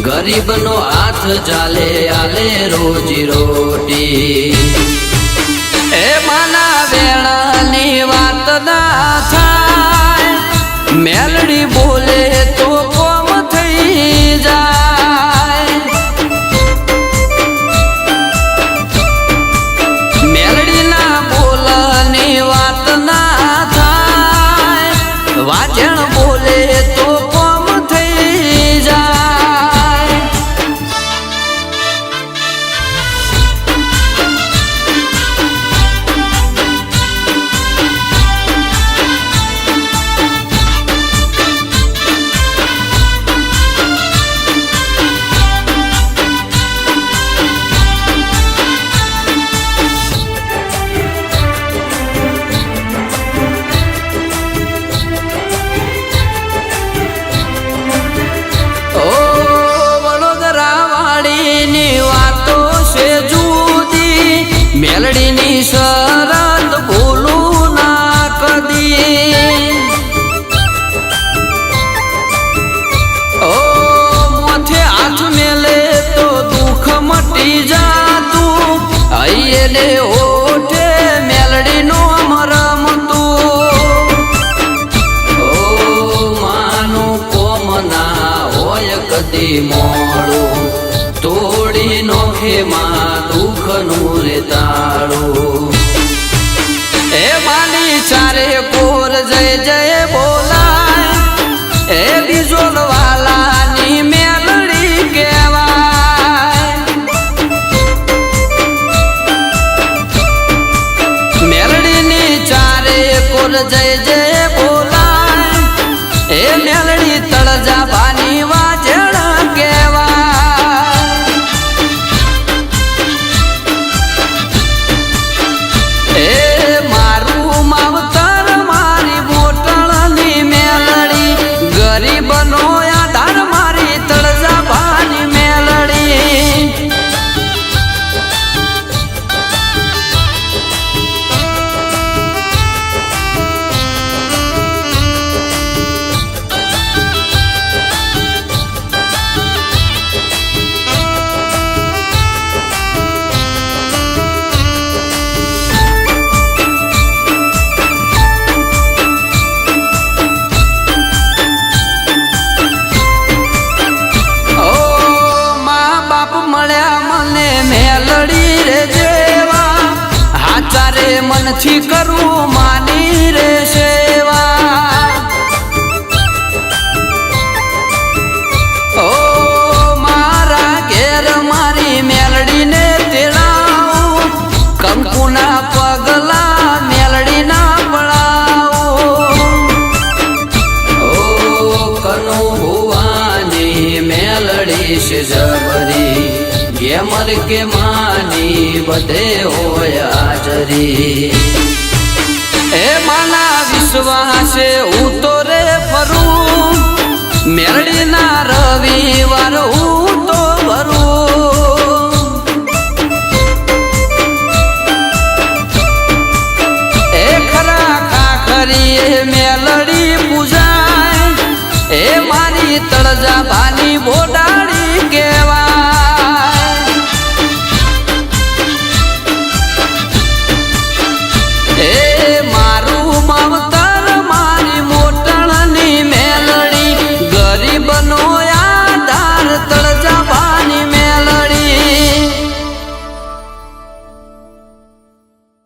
गरीब नो हाथ जाले आले रोजी रोटी। ए माना वेळानी वात ना थाय, मेलडी बोले तो कोम थई जाय। मेलडी ना बोलनी वात ना थाय, वाजण बोले तो कोम थई जाय। मेलडी नी शरत भूलू ना कदी। ओ मोथे हाथ मेले तो दुख मटी जातू, आइए ले ओठे मेलडी नो मरम तू। ओ मानु कोम ना होय कदी मोड़ू, तोड़ी नोखे मां दुख नूरे ताड़ू। ए मानी चारे कोर जय जय बोलाय, ए बिजोल वाला नी मेलडी केवाय। मेलडी नी चारे कोर जय जय बोलाय, ए मेलडी तळजा बानी वाजण केवाय। मन थी करू मानी रे सेवा। ओ मारा घेर मारी मेलडी ने तेड़ाऊ, कंकुना पगला मेलडी ना पड़ाऊ। ओ कनु भुवानी मेलडी से जबरी, ये मर के मानी बधे होया जरी। ए माना विश्वासे उतोरे फरू, मेलडी ना रविवार उतो भरू। ए खरा खाखरी मेलडी पूजाय, ए मारी तळजा भानी बोडाड़ी केवा।